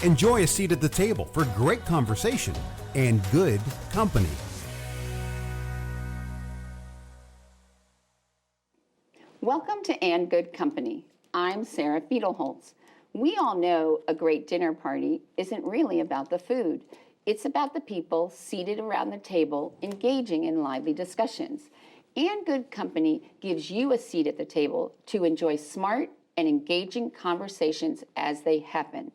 Enjoy a seat at the table for great conversation and good company. Welcome to And Good Company. I'm Sarah Fiedelholtz. We all know a great dinner party isn't really about the food. It's about the people seated around the table engaging in lively discussions. And Good Company gives you a seat at the table to enjoy smart and engaging conversations as they happen.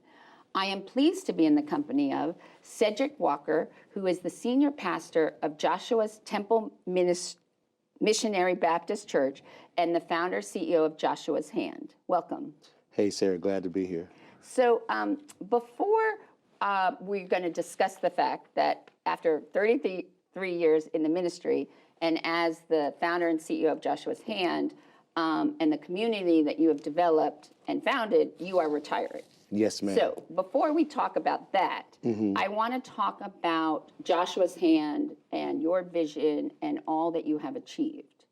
I am pleased to be in the company of Cedric Walker, who is the senior pastor of Joshua's Temple Missionary Baptist Church and the founder CEO of Joshua's Hand. Welcome. Hey, Sarah, glad to be here. So before we're going to discuss the fact that after 33 years in the ministry and as the founder and CEO of Joshua's Hand and the community that you have developed and founded, you are retired. Yes, ma'am. So before we talk about that, I want to talk about Joshua's Hand and your vision and all that you have achieved.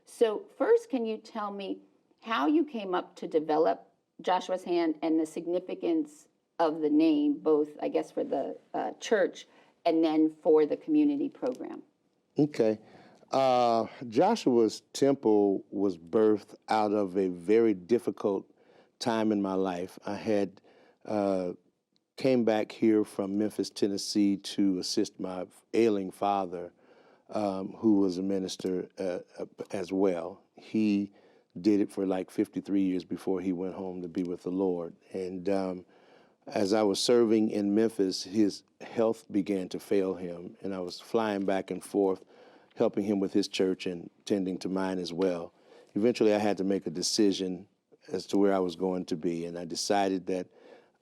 So first, can you tell me how you came up to develop Joshua's Hand and the significance of the name, both, I guess, for the church and then for the community program? Okay. Joshua's Temple was birthed out of a very difficult time in my life. I had came back here from Memphis, Tennessee to assist my ailing father, who was a minister as well. He did it for like 53 years before he went home to be with the Lord. And as I was serving in Memphis, his health began to fail him, and I was flying back and forth, helping him with his church and tending to mine as well. Eventually, I had to make a decision as to where I was going to be, and I decided that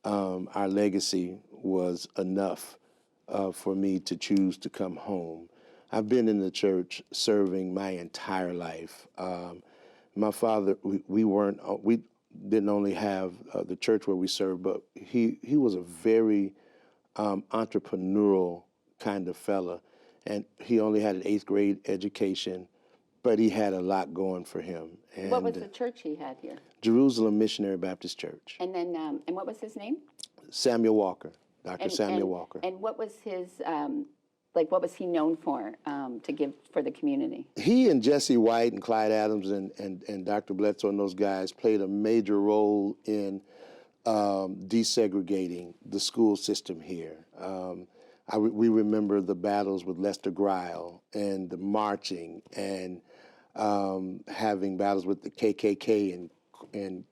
our legacy was enough for me to choose to come home. I've been in the church serving my entire life. My father, we didn't only have the church where we served, but he was a very entrepreneurial kind of fella, and he only had an 8th grade education, but he had a lot going for him. And what was the church he had here? Jerusalem Missionary Baptist Church. And then, and what was his name? Samuel Walker, Dr. Samuel Walker. And what was his, what was he known for to give for the community? He and Jesse White and Clyde Adams and Dr. Bledsoe and those guys played a major role in desegregating the school system here. We remember the battles with Lester Gryle and the marching and having battles with the KKK and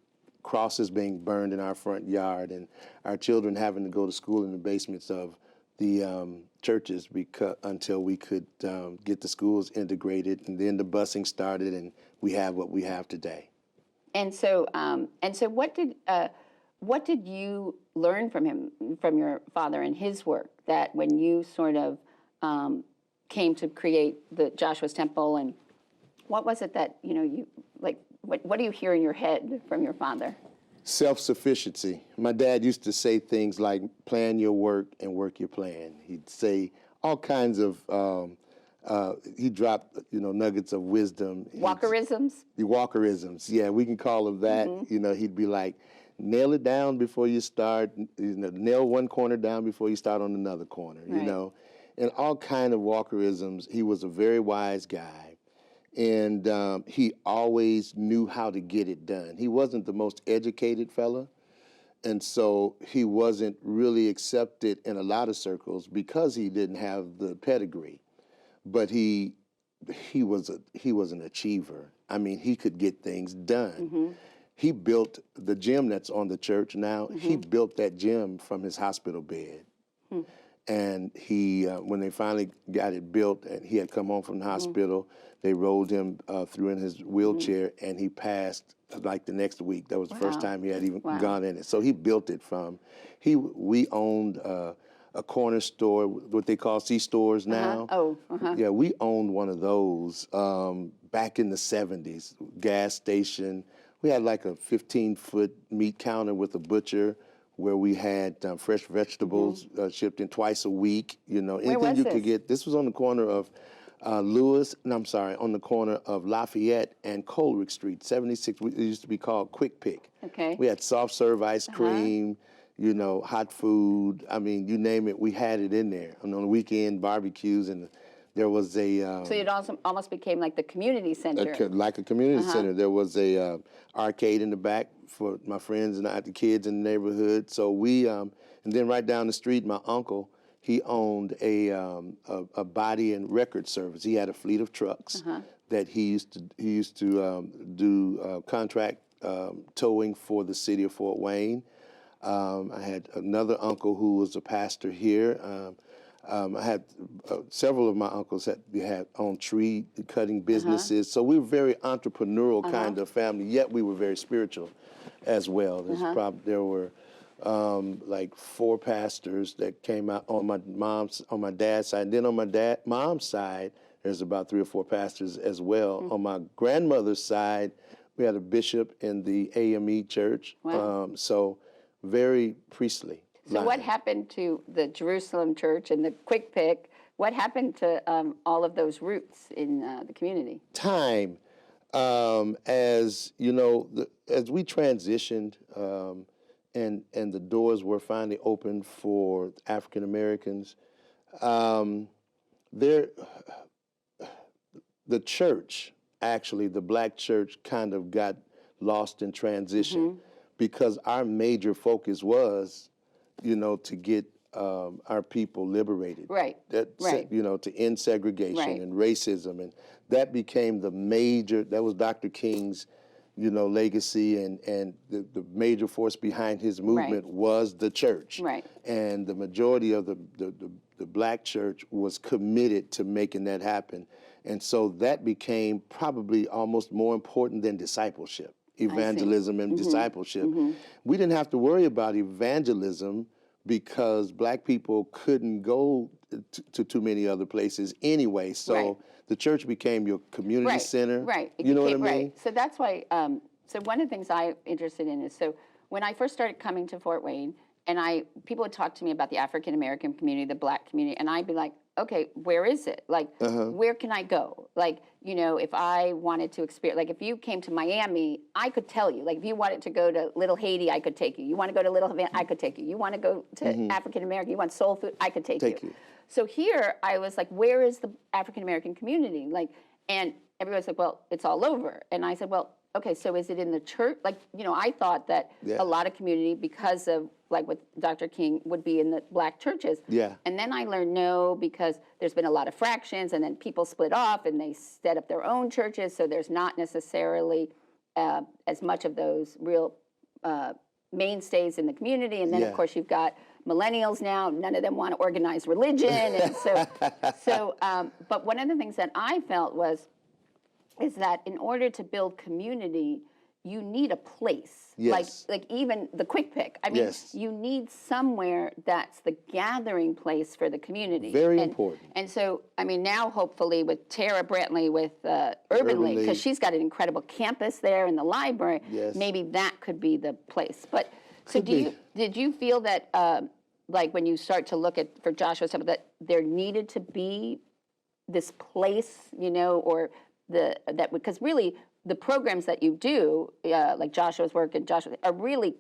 crosses being burned in our front yard and our children having to go to school in the basements of the churches until we could get the schools integrated, and then the busing started, and we have what we have today. And so what did you learn from him, from your father and his work, that when you sort of came to create the Joshua's Temple, and what was it that, you like, what do you hear in your head from your father? Self-sufficiency. My dad used to say things like, plan your work and work your plan. He'd say all kinds of, he dropped, nuggets of wisdom. Walkerisms? The Walkerisms, yeah, we can call them that. He'd be like, nail it down before you start, nail one corner down before you start on another corner, right. And all kind of Walkerisms. He was a very wise guy. And he always knew how to get it done. He wasn't the most educated fella, and so he wasn't really accepted in a lot of circles because he didn't have the pedigree. But he was an achiever. I mean, he could get things done. He built the gym that's on the church now. He built that gym from his hospital bed. And he, when they finally got it built and he had come home from the hospital, they rolled him through in his wheelchair and he passed like the next week. That was the first time he had even gone in it. So he built it from, we owned a corner store, what they call C-stores now. Yeah, we owned one of those back in the 70s, gas station. We had like a 15-foot meat counter with a butcher where we had fresh vegetables shipped in twice a week. Anything you could get. This was on the corner of on the corner of Lafayette and Coleridge Street, 76. It used to be called Quick Pick. Okay. We had soft serve ice cream. hot food. I mean, you name it, we had it in there. And on the weekend, barbecues, and there was a... so it also almost became like the community center. like a community center. There was a arcade in the back for my friends and the kids in the neighborhood. So we, and then right down the street, my uncle, he owned a body and record service. He had a fleet of trucks that he used to do contract towing for the city of Fort Wayne. I had another uncle who was a pastor here. I had several of my uncles that had owned tree cutting businesses. So we were very entrepreneurial kind of family, yet we were very spiritual as well. There were like 4 pastors that came out on my dad's side. And then on my mom's side, there's about 3 or 4 pastors as well. On my grandmother's side, we had a bishop in the AME church. Wow. So very priestly. So what happened to the Jerusalem church and the Quick Pick? What happened to all of those roots in the community? Time, as you know, as we transitioned, and the doors were finally opened for African Americans, the church, actually, the black church, kind of got lost in transition because our major focus was, to get our people liberated. Right. To end segregation and racism. And that became that was Dr. King's, legacy, and the major force behind his movement was the church. Right. And the majority of the black church was committed to making that happen. And so that became probably almost more important than discipleship. Evangelism and discipleship. We didn't have to worry about evangelism because black people couldn't go to too many other places anyway. So the church became your community center. Right. You know what I mean? Right. So that's why, so one of the things I'm interested in is, so when I first started coming to Fort Wayne, and people would talk to me about the African American community, the black community, and I'd be like, okay, where is it? Like, where can I go? Like, if I wanted to experience, like if you came to Miami, I could tell you. Like if you wanted to go to Little Haiti, I could take you. You want to go to Little Havana, I could take you. You want to go to African American, you want soul food, I could take you. So here I was like, where is the African American community? Like, and everybody's like, well, it's all over. And I said, well, okay, so is it in the church? Like, I thought that a lot of community, because of like with Dr. King, would be in the black churches. Yeah. And then I learned no, because there's been a lot of fractions, and then people split off and they set up their own churches. So there's not necessarily as much of those real mainstays in the community. And then of course you've got millennials now. None of them want to organize religion, and but one of the things that I felt is that in order to build community, you need a place. Yes. Like even the Quick Pick. I mean, you need somewhere that's the gathering place for the community. Very important. And so, I mean, now hopefully with Tara Brantley with Urban League, because she's got an incredible campus there in the library, maybe that could be the place. But so did you feel that, like when you start to look for Joshua's stuff, that there needed to be this place, or because really the programs that you do, like Joshua's work and Joshua, are really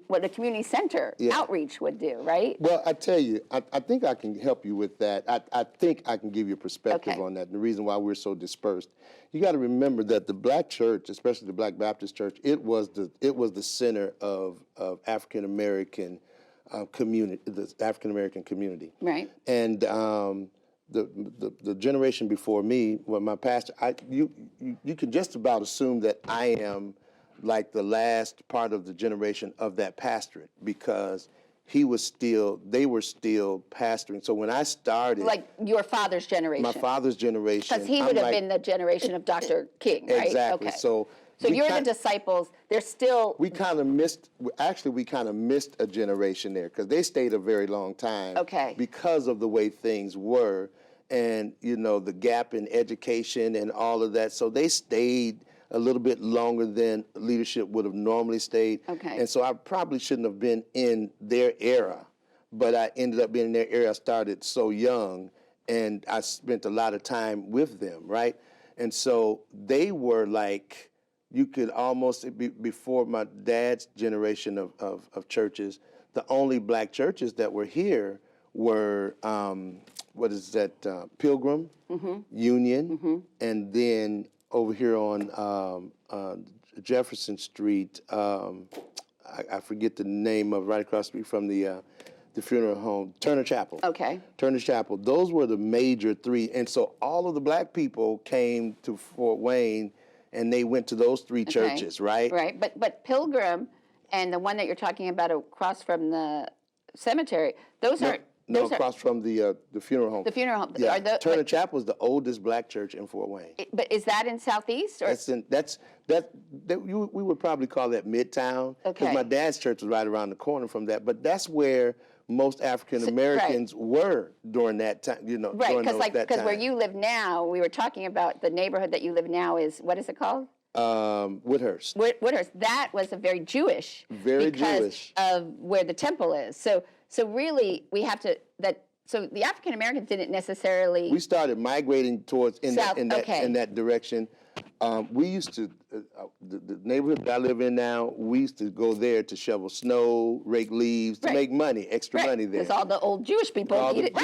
what a community center outreach would do, right? Well, I tell you, I think I can help you with that. I think I can give you a perspective on that. And the reason why we're so dispersed, you got to remember that the black church, especially the Black Baptist Church, it was the center of African American community, the African American community, right? And the generation before me, well, my pastor, you can just about assume that I am like the last part of the generation of that pastorate, because they were still pastoring. So when I started, like your father's generation, my father's generation, because he would have been the generation of Dr. King, right? Exactly. Okay. So you're the disciples. They're still. We kind of missed a generation there, because they stayed a very long time. Okay. Because of the way things were, and the gap in education and all of that. So they stayed a little bit longer than leadership would have normally stayed. Okay. And so I probably shouldn't have been in their era, but I ended up being in their era. I started so young, and I spent a lot of time with them, right? And so they were like, you could almost, before my dad's generation of churches, the only black churches that were here were, Pilgrim, Union, and then over here on Jefferson Street, I forget the name of, right across the street from the funeral home, Turner Chapel. Okay. Turner Chapel. Those were the major three. And so all of the black people came to Fort Wayne and they went to those three churches, right? Right. But Pilgrim and the one that you're talking about across from the cemetery, those are across from the funeral home. the funeral home. Yeah, Are Turner Chapel is the oldest black church in Fort Wayne. But is that in Southeast? Or? We would probably call that Midtown. Okay. Because my dad's church was right around the corner from that. But that's where most African Americans were during that time. Right, because where you live now, we were talking about the neighborhood that you live now is, what is it called? Woodhurst. Woodhurst. That was a very Jewish. Very because Jewish. of where the temple is. So really, we have to So the African Americans didn't necessarily. We started migrating towards in South, that direction. We used to the neighborhood that I live in now. We used to go there to shovel snow, rake leaves, to make money, extra money there. Because all the old Jewish people needed.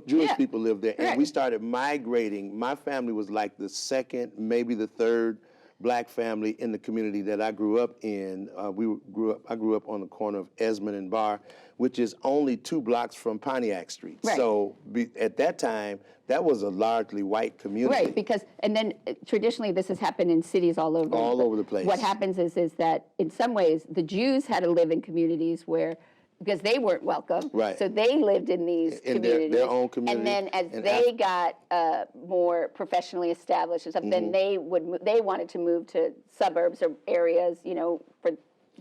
Jewish people lived there, and we started migrating. My family was like the second, maybe the third black family in the community that I grew up in. I grew up on the corner of Esmond and Barr, which is only 2 blocks from Pontiac Street. Right. So at that time, that was a largely white community. Right, because, and then traditionally this has happened in cities all over. All over the place. What happens is that in some ways the Jews had to live in communities where, because they weren't welcome. Right. So they lived in these communities. Their own community. And then as they got more professionally established and stuff, then they wanted to move to suburbs or areas, for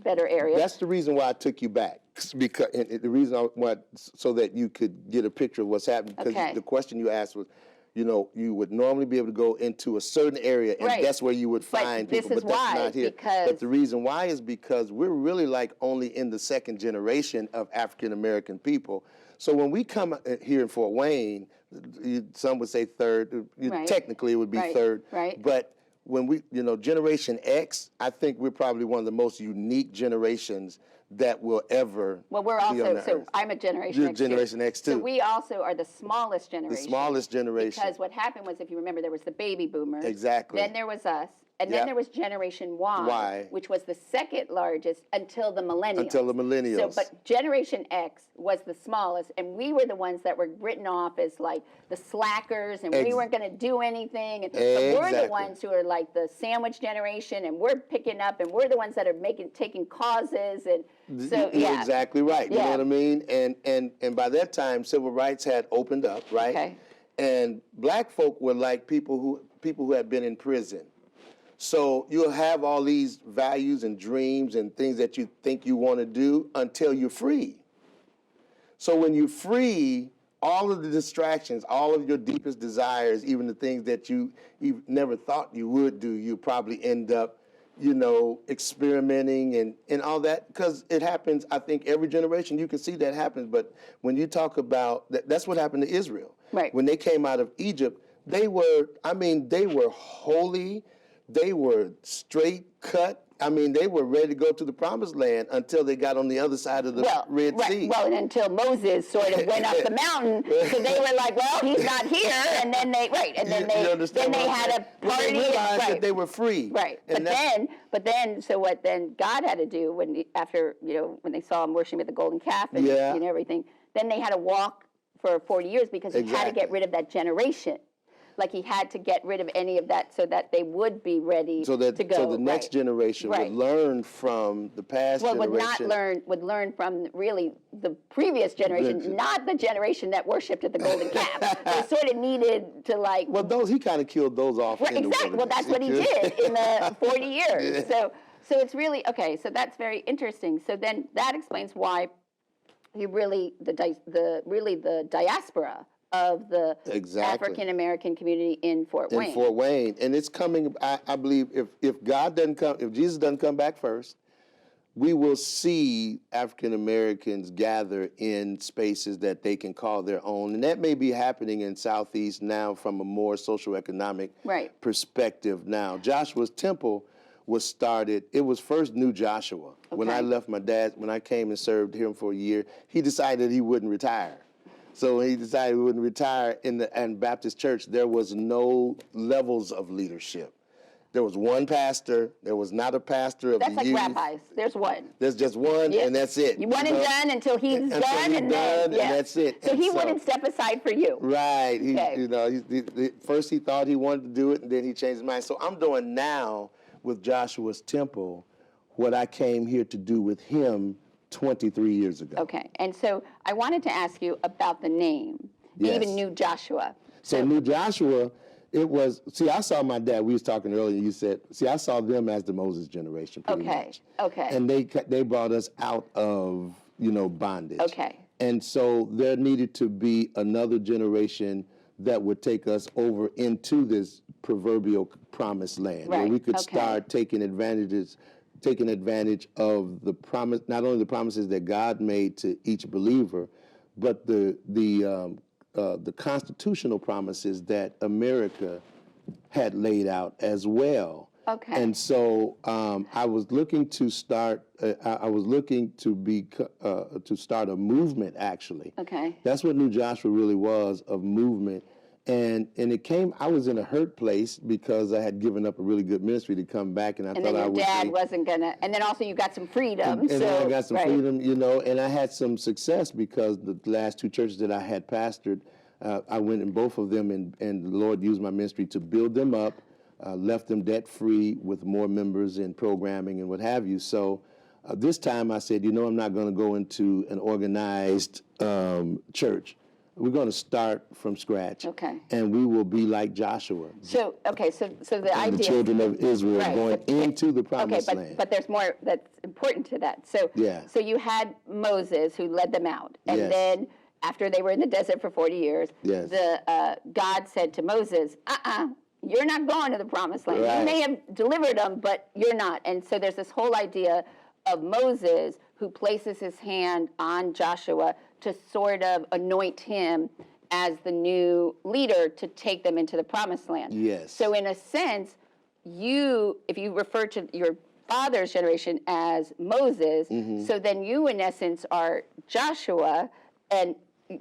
better areas. That's the reason why I took you back, because the reason why, so that you could get a picture of what's happening. Because the question you asked was, you would normally be able to go into a certain area, and that's where you would find people, but that's not here. But the reason why is because we're really like only in the second generation of African American people. So when we come here in Fort Wayne, some would say third. Technically, it would be third. Right. But when we, Generation X, I think we're probably one of the most unique generations that will ever. Well, we're also, so I'm a Generation You're X. Generation X too. So we also are the smallest generation. The smallest generation. Because what happened was, if you remember, there was the baby boomers. Exactly. Then there was us. And then there was Generation Y, which was the second largest until the millennials. Until the millennials. So, but Generation X was the smallest, and we were the ones that were written off as like the slackers, and we weren't going to do anything. And but we're the ones who are like the sandwich generation, and we're picking up, and we're the ones that are taking causes, and so You're exactly right. You know what I mean? And by that time, civil rights had opened up, right? Okay. And black folk were like people who had been in prison. So you'll have all these values and dreams and things that you think you want to do until you're free. So when you're free, all of the distractions, all of your deepest desires, even the things that you never thought you would do, you probably end up, experimenting and all that, because it happens, I think, every generation. You can see that happens. But when you talk about, that's what happened to Israel. Right. When they came out of Egypt, they were holy. They were straight cut. I mean, they were ready to go to the promised land until they got on the other side of the Red Sea. Well, and until Moses sort of went up the mountain, so they were like, well, he's not here, and then they had a party. They realized that they were free. Right. But then, so what then God had to do when they saw him worshiping at the golden calf and everything, then they had to walk for 40 years because he had to get rid of that generation. Like he had to get rid of any of that so that they would be ready to go. So the next generation would learn from the past generation. Would learn from really the previous generation, not the generation that worshipped at the golden calf. They sort of needed to like. Well, he kind of killed those off. Right, exactly. Well, that's what he did in the 40 years. So it's really okay. So that's very interesting. So then that explains why the diaspora of the African American community in Fort Wayne. In Fort Wayne, and it's coming. I believe if God doesn't come, if Jesus doesn't come back first, we will see African Americans gather in spaces that they can call their own, and that may be happening in Southeast now from a more socioeconomic perspective. Now, Joshua's Temple was started. It was first New Joshua. When I Okay. left my dad, when I came and served him for a year, he decided he wouldn't retire. So when he decided he wouldn't retire in the Baptist church, there was no levels of leadership. There was one pastor. There was not a pastor of That's the like youth. rabbis. There's one. There's just one, Yeah. and that's it. You one and done until he's Until done, he's and done, then yeah. and that's it. So And he so- wouldn't step aside for you. Right. He, Okay. you know, first he thought he wanted to do it, and then he changed his mind. So I'm doing now with Joshua's Temple what I came here to do with him 23 years ago. Okay, and so I wanted to ask you about the name. You Yes. even knew Joshua. So New Joshua, it was, see, I saw my dad, we was talking earlier, you said, see, I saw them as the Moses generation pretty Okay, much. okay. And they brought us out of, bondage. Okay. And so there needed to be another generation that would take us over into this proverbial promised land, where Right, we could okay. start taking advantage of the promise, not only the promises that God made to each believer, but the constitutional promises that America had laid out as well. Okay. And so I was looking to start. I was looking to start a movement. Actually, Okay. that's what New Joshua really was, of movement. And it came. I was in a hurt place because I had given up a really good ministry to come back, and I And thought then I your would. dad wasn't gonna, and then also you got some freedom. And so, then I got some right. freedom, and I had some success because the last two churches that I had pastored, I went in both of them, and the Lord used my ministry to build them up, left them debt-free with more members and programming and what have you. So this time I said, I'm not going to go into an organized church. We're going to start from scratch. Okay. And we will be like Joshua So okay, so the and idea. the children of Israel Right, going but- into the Okay, promised land. but there's more that's important to that. So Yeah. So you had Moses who led them out, and Yes. then after they were in the desert for 40 years, Yes. God said to Moses, you're not going to the promised land. Right. You may have delivered them, but you're not. And so there's this whole idea of Moses who places his hand on Joshua to sort of anoint him as the new leader to take them into the promised land. Yes. So in a sense, if you refer to your father's generation as Moses, so then you in essence are Joshua and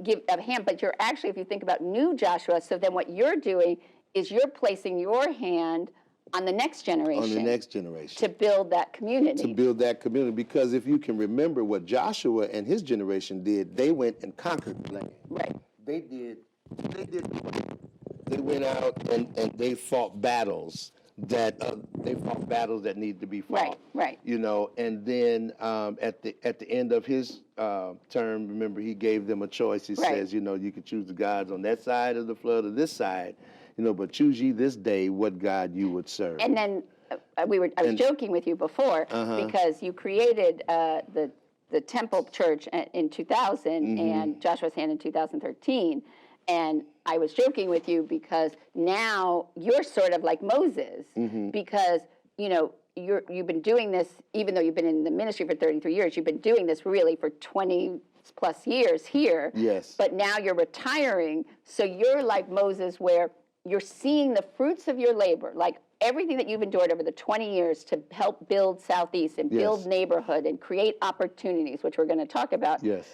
give a hand, but you're actually, if you think about new Joshua, so then what you're doing is you're placing your hand on the next generation. On the next generation. To build that community. To build that community. Because if you can remember what Joshua and his generation did, they went and conquered the land. Right. They did. They went out and they fought battles that needed to be fought. Right. And then at the end of his term, remember, he gave them a choice. He Right. says, you could choose the gods on that side of the flood or this side, but choose ye this day what God you would serve. And then I was joking with you before because you created the Temple Church in 2000 and Joshua's Hand in 2013, and I was joking with you because now you're sort of like Moses because you've been doing this, even though you've been in the ministry for 33 years, you've been doing this really for 20 plus years here. Yes. But now you're retiring, so you're like Moses where you're seeing the fruits of your labor, like everything that you've endured over the 20 years to help build Southeast and build Yes. neighborhood and create opportunities, which we're going to talk about. Yes.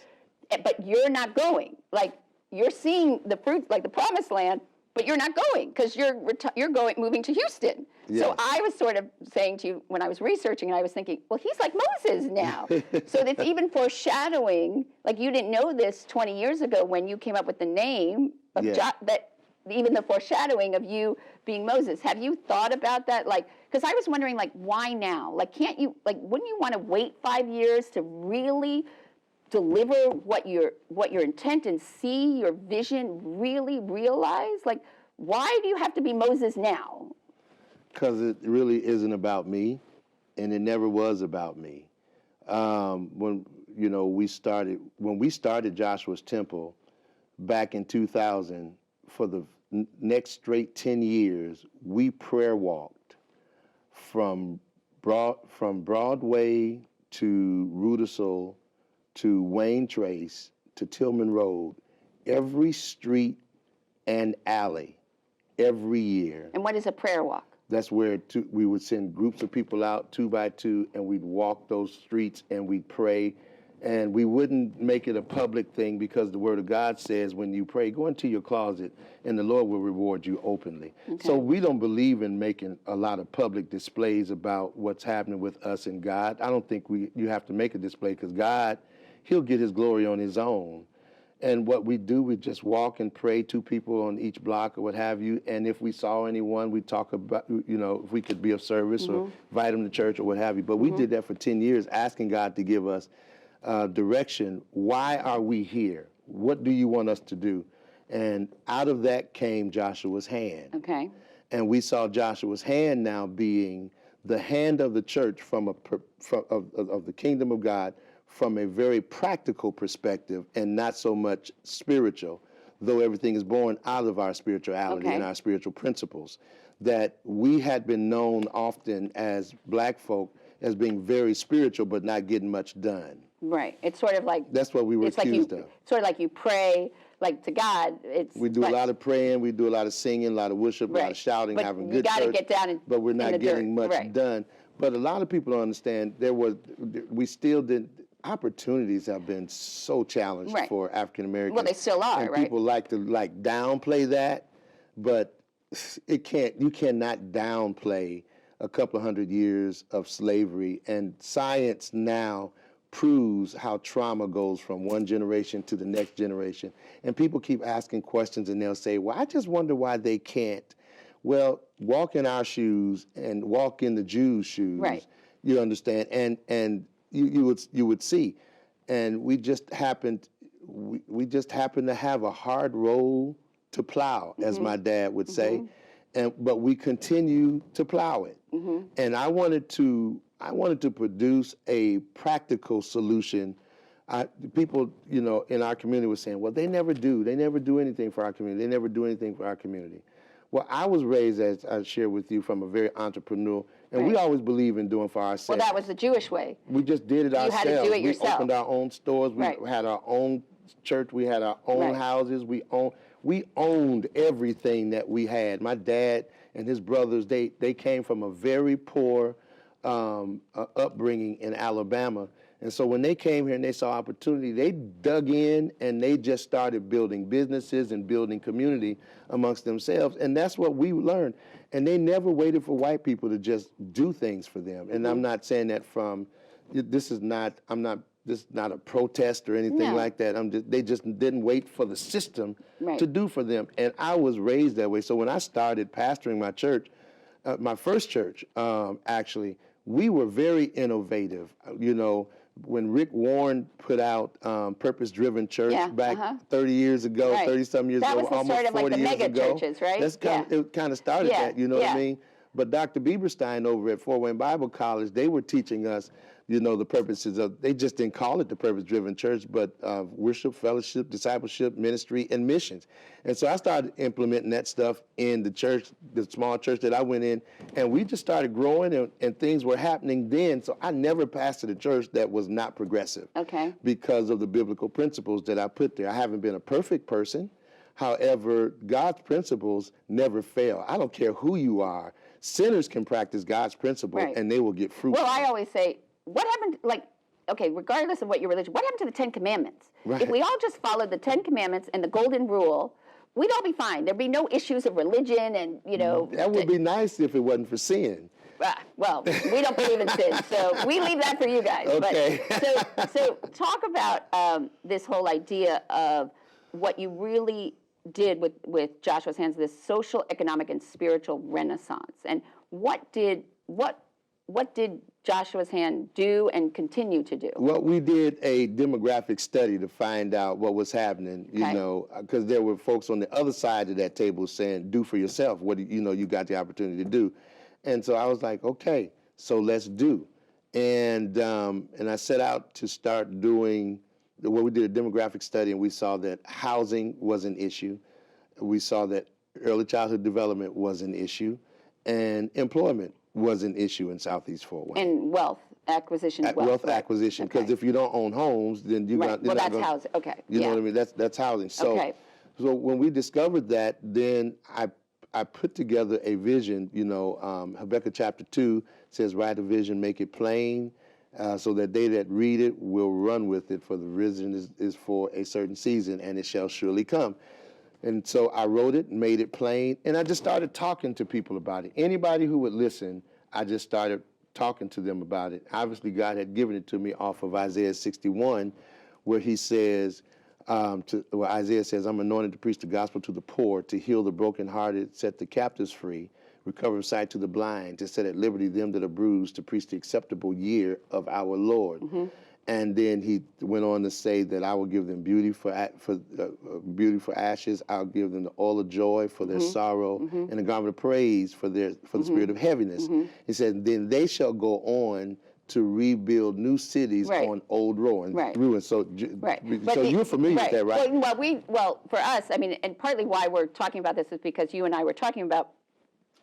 But you're not going. Like, you're seeing the fruit, like the promised land, but you're not going because you're moving to Houston. Yes. So I was sort of saying to you when I was researching, and I was thinking, well, he's like Moses now. So it's even foreshadowing, like you didn't know this 20 years ago when you came up with the name of Yeah. that. Even the foreshadowing of you being Moses. Have you thought about that? Like, because I was wondering, like, why now? Like, can't you, like, wouldn't you want to wait 5 years to really deliver what your intent and see your vision really realize? Like, why do you have to be Moses now? Because it really isn't about me, and it never was about me. When we started Joshua's Temple back in 2000, for the next straight 10 years, we prayer walked from Broadway to Rudisill to Wayne Trace to Tillman Road, every street and alley, every year. And what is a prayer walk? That's where we would send groups of people out 2 by 2, and we'd walk those streets and we'd pray. And we wouldn't make it a public thing because the Word of God says when you pray, go into your closet and the Lord will reward you openly. Okay. So we don't believe in making a lot of public displays about what's happening with us and God. I don't think you have to make a display because God, He'll get His glory on His own. And what we do, we just walk and pray, 2 people on each block or what have you. And if we saw anyone, we talk about, if we could be of service or invite them to church or what have you. But we did that for 10 years, asking God to give us direction. Why are we here? What do you want us to do? And out of that came Joshua's hand. Okay. And we saw Joshua's hand now being the hand of the church of the kingdom of God from a very practical perspective and not so much spiritual, though everything is born out of our spirituality and our spiritual principles. That we had been known often as black folk as being very spiritual but not getting much done. Right. It's sort of like... That's what we were accused of. Sort of like you pray, like to God. We do a lot of praying, we do a lot of singing, a lot of worship, a lot of shouting, but having good church. You got to get down in but we're not getting much done. But a lot of people don't understand we still didn't... Opportunities have been so challenged for African Americans. Well, they still are, and people like to downplay that, but you cannot downplay a couple of 100 years of slavery. And science now proves how trauma goes from one generation to the next generation. And people keep asking questions and they'll say, well, I just wonder why they can't. Well, walk in our shoes and walk in the Jews' shoes. Right. You understand? And you would see. And we just happened to have a hard road to plow, as my dad would say. But we continue to plow it. And I wanted to produce a practical solution. People, in our community were saying, well, they never do anything for our community. They never do anything for our community. Well, I was raised, as I shared with you, from a very entrepreneurial, and we always believe in doing for ourselves. Well, that was the Jewish way. We just did it ourselves. You had to do it yourself. We opened our own stores. We had our own church. We had our own houses. We owned everything that we had. My dad and his brothers, they came from a very poor upbringing in Alabama. And so when they came here and they saw opportunity, they dug in and they just started building businesses and building community amongst themselves. And that's what we learned. And they never waited for white people to just do things for them. And I'm not saying that this is not a protest or anything like that. They just didn't wait for the system to do for them. And I was raised that way. So when I started pastoring my church, my first church, actually, we were very innovative. When Rick Warren put out Purpose Driven Church back 30 years ago, 30-some years ago, almost 40 years ago. That was the start of like the mega churches, right? It kind of started that, you know what I mean? But Dr. Bieberstein over at Fort Wayne Bible College, they were teaching us, the purposes of, they just didn't call it the purpose-driven church, but worship, fellowship, discipleship, ministry, and missions. And so I started implementing that stuff in the church, the small church that I went in, and we just started growing, and things were happening then. So I never pastored a church that was not progressive because of the biblical principles that I put there. I haven't been a perfect person. However, God's principles never fail. I don't care who you are. Sinners can practice God's principles, and they will get fruit. Well, I always say, what happened, regardless of what your religion, what happened to the 10 Commandments? If we all just followed the 10 Commandments and the Golden Rule, we'd all be fine. There'd be no issues of religion and, That would be nice if it wasn't for sin. Well, we don't believe in sin, so we leave that for you guys. Okay. But, so talk about this whole idea of what you really did with Joshua's hands, this social, economic, and spiritual renaissance. And what did Joshua's hand do and continue to do? Well, we did a demographic study to find out what was happening, because there were folks on the other side of that table saying, do for yourself what you got the opportunity to do. And so I was like, okay, so let's do. And I set out to start doing, we did a demographic study, and we saw that housing was an issue. We saw that early childhood development was an issue, and employment was an issue in Southeast Fort Wayne. And wealth acquisition. Wealth acquisition, because if you don't own homes, then you're not. Well, that's housing. Okay. You know what I mean? That's housing. So, so when we discovered that, then I put together a vision. Habakkuk chapter 2 says, "Write a vision, make it plain, so that they that read it will run with it. For the vision is for a certain season, and it shall surely come." And so I wrote it, made it plain, and I just started talking to people about it. Anybody who would listen, I just started talking to them about it. Obviously, God had given it to me off of Isaiah 61, where he says, Isaiah says, "I'm anointed to preach the gospel to the poor, to heal the brokenhearted, set the captives free, recover sight to the blind, to set at liberty them that are bruised, to preach the acceptable year of our Lord." Mm-hmm. And then he went on to say that I will give them beauty for ashes. I'll give them the oil of joy for their sorrow, and the garment of praise for the spirit of heaviness. He said, "Then they shall go on to rebuild new cities on old ruins." So, you're familiar with that, right? Well, for us, I mean, and partly why we're talking about this is because you and I were talking about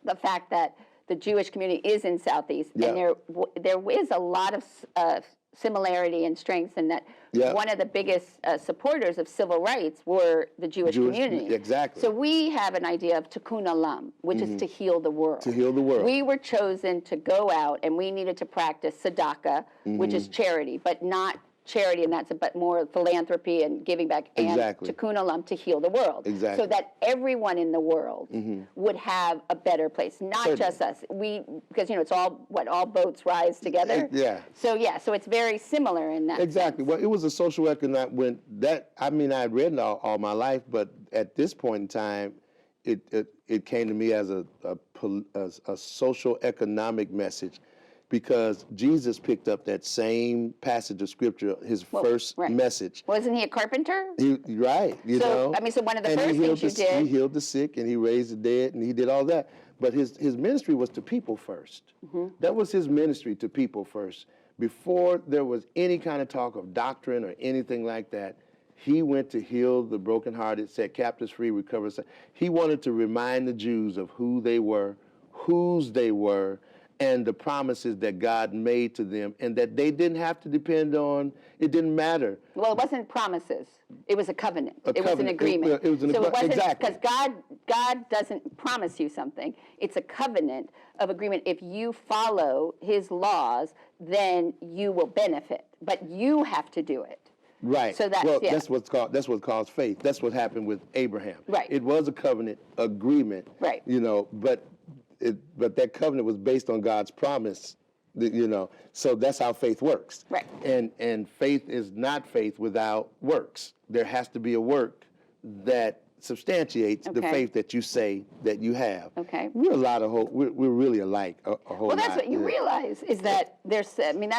the fact that the Jewish community is in Southeast, and there is a lot of similarity and strengths, and that one of the biggest supporters of civil rights were the Jewish community. Exactly. So we have an idea of tikkun olam, which is to heal the world. To heal the world. We were chosen to go out, and we needed to practice tzedakah, which is charity, but not charity, and but more philanthropy and giving back, and tikkun olam, to heal the world, so that everyone in the world would have a better place, not just us. Because it's all boats rise together. So it's very similar in that. Exactly. sense. Well, it was a social economic I had read it all my life, but at this point in time, it came to me as a social economic message. Because Jesus picked up that same passage of scripture, his first message. Wasn't he a carpenter? Right. So one of the first things you did. He healed the sick, and he raised the dead, and he did all that. But his ministry was to people first. That was his ministry, to people first. Before there was any kind of talk of doctrine or anything like that, he went to heal the brokenhearted, set captives free, recover. He wanted to remind the Jews of who they were, whose they were, and the promises that God made to them, and that they didn't have to depend on. It didn't matter. Well, it wasn't promises. It was a covenant. It was an agreement. It wasn't because God doesn't promise you something. It's a covenant of agreement. If you follow His laws, then you will benefit. But you have to do it. Right. So that's what calls faith. That's what happened with Abraham. Right. It was a covenant agreement. Right. But that covenant was based on God's promise, so that's how faith works. Right. And faith is not faith without works. There has to be a work that substantiates the faith that you say that you have. Okay. We're really alike a whole lot. Well, that's what you realize is that that's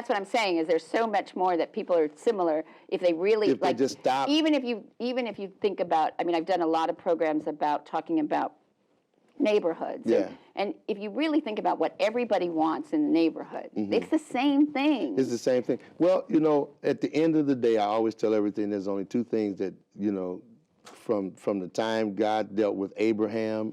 what I'm saying is there's so much more that people are similar if they really they just stop. Even if you think about, I've done a lot of programs about talking about neighborhoods. And if you really think about what everybody wants in the neighborhood, it's the same thing. It's the same thing. Well, at the end of the day, I always tell everything there's only two things that, from the time God dealt with Abraham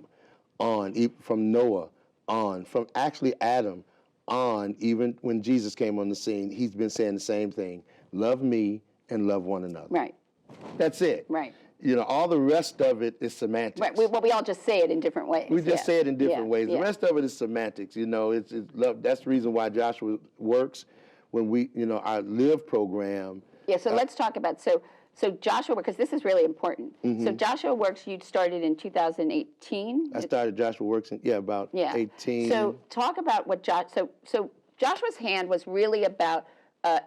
on, from Noah on, from actually Adam on, even when Jesus came on the scene, he's been saying the same thing. Love me and love one another. Right. That's it. Right. All the rest of it is semantics. Right. We all just say it in different ways. We just say it in different ways. The rest of it is semantics. It's love. That's the reason why Joshua works. When we, our Live program. Yeah. So let's talk about so Joshua, because this is really important. So Joshua Works, you started in 2018. I started Joshua Works in about 18. So talk about what so Joshua's Hand was really about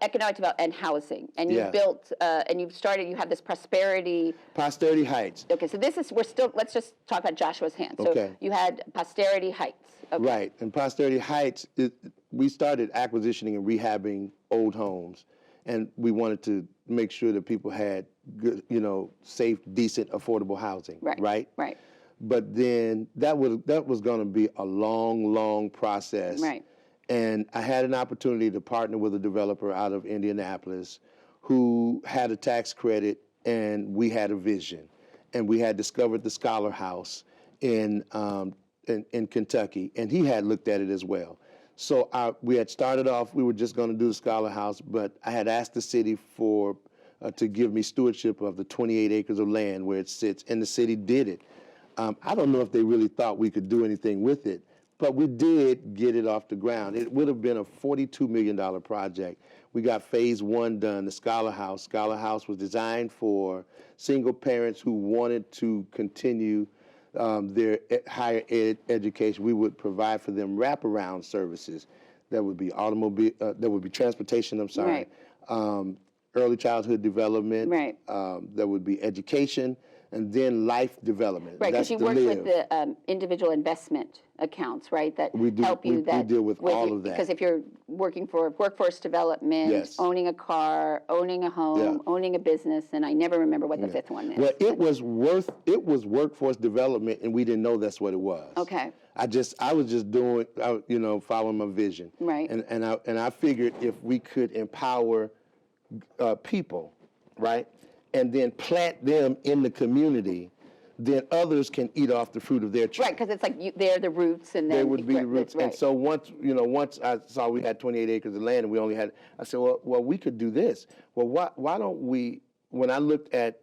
economic development and housing, and you built and you have this Posterity Heights. Okay, so let's just talk about Joshua's Hand. So you had Posterity Heights. Okay. Right, and Posterity Heights, we started acquisitioning and rehabbing old homes, and we wanted to make sure that people had good, safe, decent, affordable housing. Right. But then that was going to be a long process. Right. And I had an opportunity to partner with a developer out of Indianapolis who had a tax credit, and we had a vision. And we had discovered the Scholar House in Kentucky, and he had looked at it as well. So we had started off, we were just going to do the Scholar House, but I had asked the city to give me stewardship of the 28 acres of land where it sits, and the city did it. I don't know if they really thought we could do anything with it, but we did get it off the ground. It would have been a $42 million project. We got phase 1 done, the Scholar House. Scholar House was designed for single parents who wanted to continue their higher ed education. We would provide for them wraparound services. That would be automobile, that would be transportation, I'm sorry. Right. Early childhood development. Right. That would be education, and then life development. Right, because That's you the work live. with the individual investment accounts, right, that We do- help you. we that deal with all of that. Because if you're working for workforce development, Yes. owning a car, owning a home, Yeah. owning a business, and I never remember what the fifth one is. Well, it was workforce development, and we didn't know that's what it was. Okay. I was just doing, following my vision. Right. And I figured if we could empower people, right, and then plant them in the community, then others can eat off the fruit of their tree. Right, because it's like they're the roots, and then They would be the roots. Right. And so once I saw we had 28 acres of land and we only had, I said, well, we could do this. Well, why don't we, when I looked at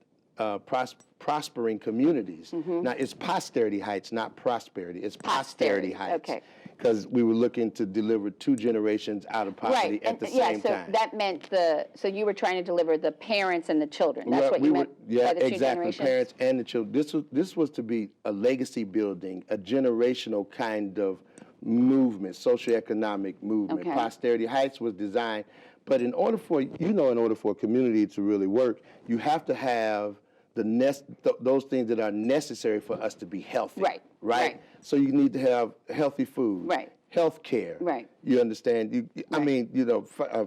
prospering communities, now it's posterity heights, not prosperity. It's posterity heights. Okay. Because we were looking to deliver 2 generations out of poverty Right, at the yeah, same so time. that meant so you were trying to deliver the parents and the children. That's what you meant by the 2 exactly. generations? Parents and the children. This was to be a legacy building, a generational kind of movement, socioeconomic movement. Okay. Posterity Heights was designed, but in order for a community to really work, you have to have those things that are necessary for us to be healthy. Right. So you need to have healthy food. Right. Health care. Right. You understand? I mean,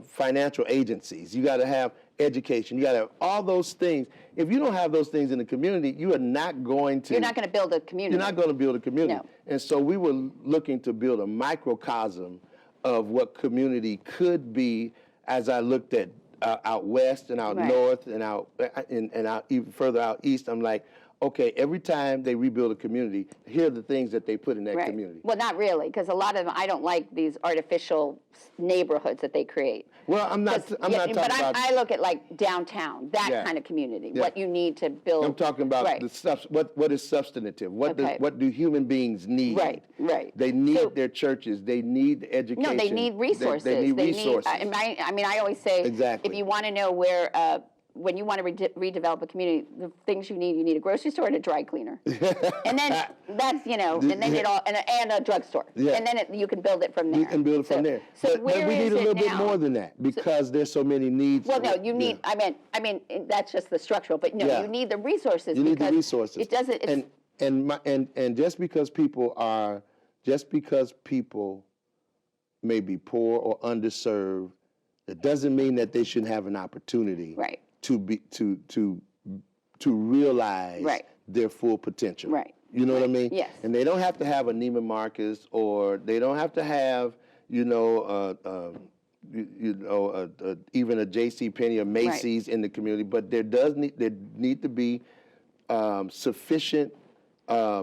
financial agencies. You got to have education. You got to have all those things. If you don't have those things in the community, you are not going to. You're not going to build a community. You're not going to build a community. No. And so we were looking to build a microcosm of what community could be. As I looked at out west and out north and out even further out east, I'm like, okay, every time they rebuild a community, here are the things that they put in that community. Well, not really, because a lot of them, I don't like these artificial neighborhoods that they create. Well, I'm not talking about. I look at like downtown, that kind of community, what you need to build. I'm talking about the stuff. What is substantive? What do human beings need? Right. They need their churches. They need education. No, they need resources. They need resources. I mean, I always say, exactly. If you want to know where, when you want to redevelop a community, the things you need a grocery store and a dry cleaner, and then that's and then it all and a drugstore, and then you can build it from there. You can build it from there. So but we need a little bit more than that because there's so many needs. Well, no, you need. I mean, that's just the structural, but no, you need the resources. You need the resources. It doesn't. And just because people may be poor or underserved, it doesn't mean that they shouldn't have an opportunity. Right. To realize their full potential. Right. You know what I mean? Yes. And they don't have to have a Neiman Marcus, or they don't have to have even a J.C. Penney or Macy's in the community, but there need to be sufficient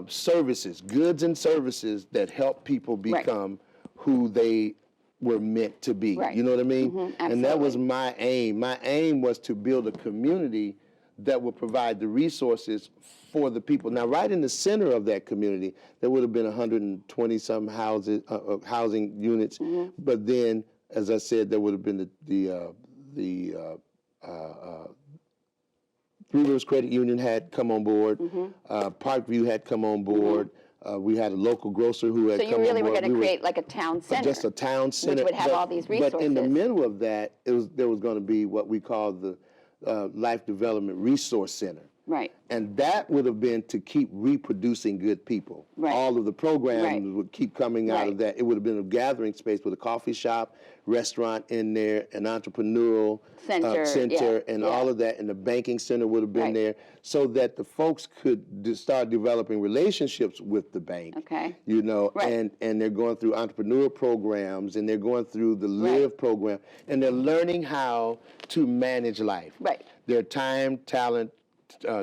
services, goods and services that help people become who they were meant to be. Right. You know what I mean? And that was absolutely. my aim. My aim was to build a community that would provide the resources for the people. Now, right in the center of that community, there would have been 120-some housing units. But then, as I said, there would have been the Three Rivers Credit Union had come on board. Parkview had come on board. We had a local grocer who had come on board. So you really were going to create like a town center. Just a town center. Which would have all these resources. But in the middle of that, there was going to be what we call the Life Development Resource Center. Right. And that would have been to keep reproducing good people. Right. All of the programs would keep coming out of that. It would have been a gathering space with a coffee shop, restaurant in there, an entrepreneurial center, and all of that. And the banking center would have been there so that the folks could start developing relationships with the bank. Okay. And they're going through entrepreneurial programs, and they're going through the LIVE program, and they're learning how to manage life. Right. Their time, talent,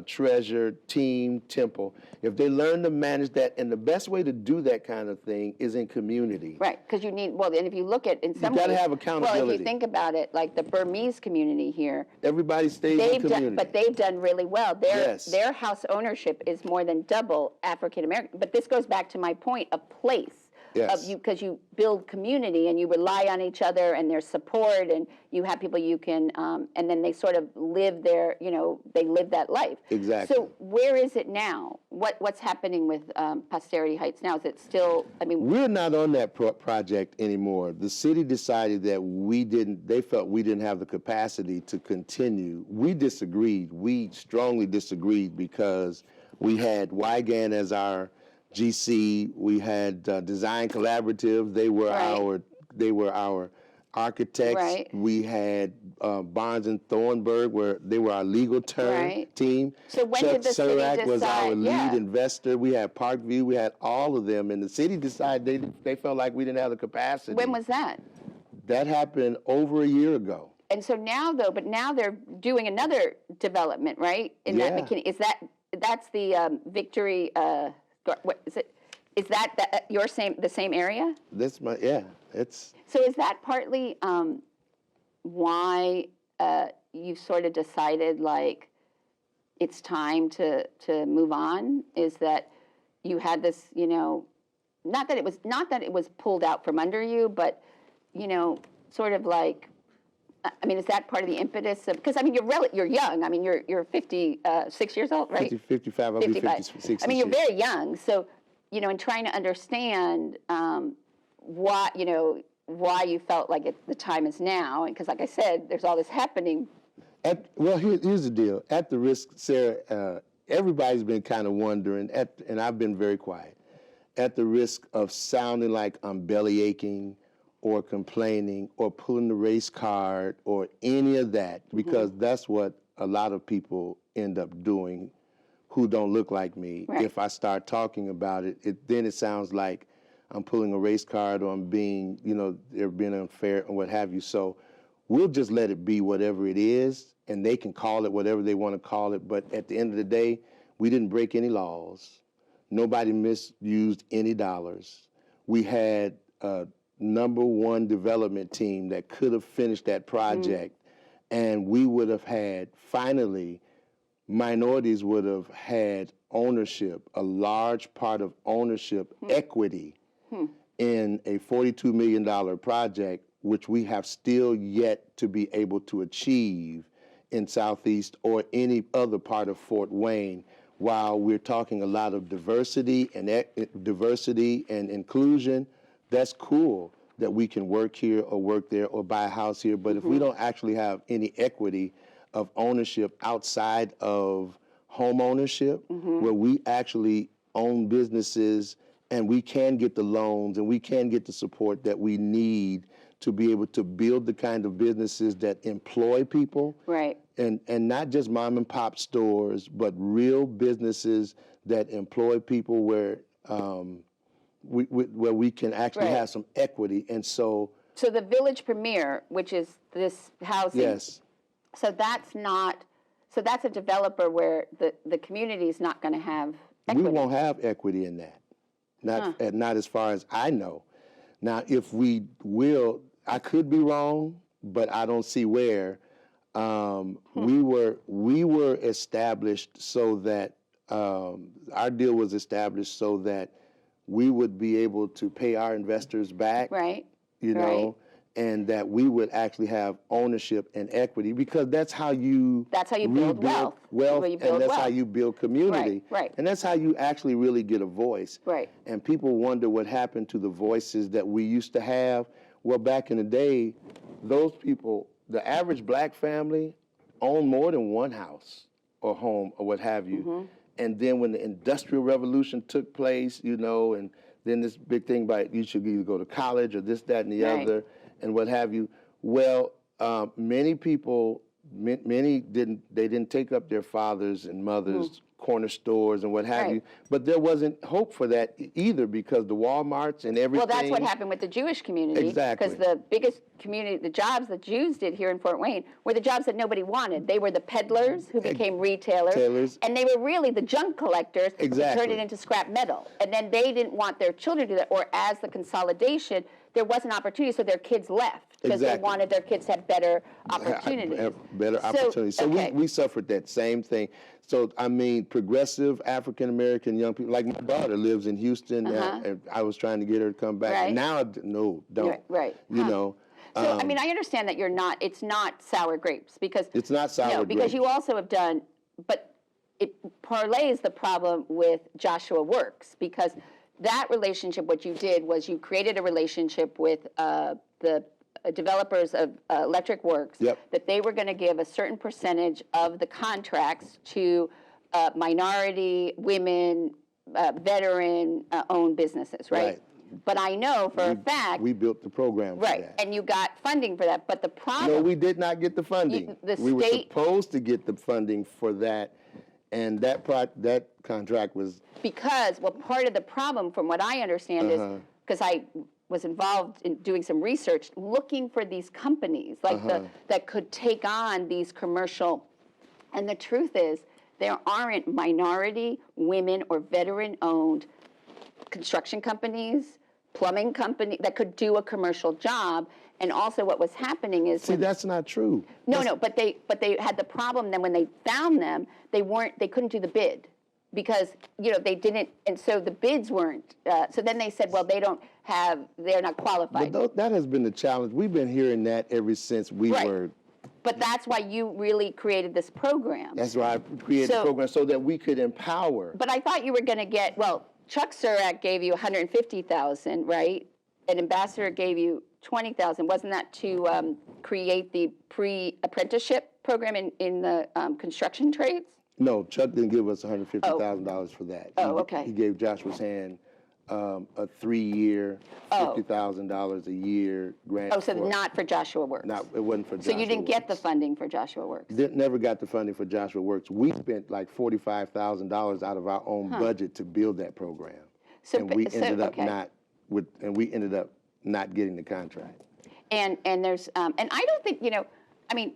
treasure, team, temple. If they learn to manage that, and the best way to do that kind of thing is in community. Right, because you need, well, and if you look at, in some ways. You gotta have accountability. Well, if you think about it, like the Burmese community here. Everybody stays in community. But they've done really well. Yes. Their house ownership is more than double African American. But this goes back to my point of place. Yes. Because you build community and you rely on each other and there's support and you have people you can, and then they sort of live their, they live that life. Exactly. So where is it now? What's happening with Posterity Heights now? Is it still, We're not on that project anymore. The city decided that they felt we didn't have the capacity to continue. We disagreed. We strongly disagreed because we had Wygan as our GC, we had Design Collaborative. They were our architects. Right. We had Barnes and Thornburg, where they were our legal team. So when Chuck did the city Cedric was our decide? lead investor. We had Parkview. We had all of them, and the city decided they felt like we didn't have the capacity. When was that? That happened over a year ago. And so now now they're doing another development, right? In that McKinney, that's the Victory? What is it? Is that the same area? That's it's. So is that partly why you sort of decided like it's time to move on? Is that you had this, not that it was pulled out from under you, but sort of like. Is that part of the impetus of, because you're young. You're 56 years old, right? 55. I'll be 56. You're very young. So, in trying to understand why you felt like the time is now, and because, like I said, there's all this happening. Here's the deal. At the risk, Sarah, everybody's been kind of wondering, and I've been very quiet. At the risk of sounding like I'm belly aching, or complaining, or pulling the race card, or any of that, because that's what a lot of people end up doing who don't look like me. Right. If I start talking about it, then it sounds like I'm pulling a race card, or I'm being, they're being unfair, or what have you. So we'll just let it be whatever it is, and they can call it whatever they want to call it, but at the end of the day, we didn't break any laws. Nobody misused any dollars. We had #1 development team that could have finished that project, and we would have had, finally, minorities would have had ownership, a large part of ownership, equity in a $42 million project, which we have still yet to be able to achieve in Southeast or any other part of Fort Wayne. While we're talking a lot of diversity and inclusion, that's cool that we can work here or work there or buy a house here. But if we don't actually have any equity of ownership outside of home ownership, where we actually own businesses and we can get the loans and we can get the support that we need to be able to build the kind of businesses that employ people. Right. And not just mom and pop stores, but real businesses that employ people where we can actually have some equity. And so the Village Premier, which is this housing. Yes. So that's a developer where the community is not going to have equity. We won't have equity in that. Not as far as I know. Now, if we will, I could be wrong, but I don't see where. We were established so that our deal was established so that we would be able to pay our investors back, right? And that we would actually have ownership and equity, because that's how you build wealth. And that's how you build community. Right. And that's how you actually really get a voice. Right. And people wonder what happened to the voices that we used to have. Well, back in the day, those people, the average black family, owned more than one house or home or what have you. And then when the Industrial Revolution took place, and then this big thing about you should either go to college or this, that, and the other, and what have you. Well, many people many didn't. They didn't take up their fathers and mothers' corner stores and what have Right. you. But there wasn't hope for that either, because the Walmarts and everything. Well, that's what happened with the Jewish community. Exactly. Because the biggest community, the jobs the Jews did here in Fort Wayne were the jobs that nobody wanted. They were the peddlers who became retailers. And they were really the junk collectors who turned it into scrap metal. And then they didn't want their children to do that. Or as the consolidation, there wasn't opportunity, so their kids left. Because they wanted their kids to have better opportunities. Better opportunities. So we suffered that same thing. So, I mean, progressive African-American young people, like my daughter lives in Houston, and I was trying to get her to come back. Right. Now, no, don't. Right. You know. So, I mean, I understand that it's not sour grapes, because. It's not sour grapes. Because you also have done, but it parlays the problem with Joshua Works, because that relationship, what you did was you created a relationship with the developers of Electric Works, that they were going to give a certain percentage of the contracts to minority, women, veteran-owned businesses, right? But I know for a fact... We built the program for that. And you got funding for that. But the problem... No, we did not get the funding. We were supposed to get the funding for that, and that contract was... Because, well, part of the problem, from what I understand, is... Because I was involved in doing some research, looking for these companies like that could take on these commercial... And the truth is, there aren't minority, women, or veteran-owned construction companies, plumbing companies that could do a commercial job. And also what was happening is... See, that's not true. No, but they had the problem then when they found them, they couldn't do the bid because, they didn't, and so the bids weren't, so then they said, well, they're not qualified. But that has been the challenge. We've been hearing that ever since we were... But that's why you really created this program. That's why I created the program, so that we could empower. But I thought you were going to get, Chuck Surak gave you $150,000, right? An ambassador gave you $20,000. Wasn't that to create the pre-apprenticeship program in the construction trades? No, Chuck didn't give us $150,000 for that. Okay. He gave Joshua's hand a 3-year, $50,000 a year grant. So not for Joshua Works. No, it wasn't for Joshua So you didn't get the funding for Joshua Works? Never got the funding for Joshua Works. We spent like $45,000 out of our own budget to build that program, and we ended up not getting the contract. And there's and I don't think I mean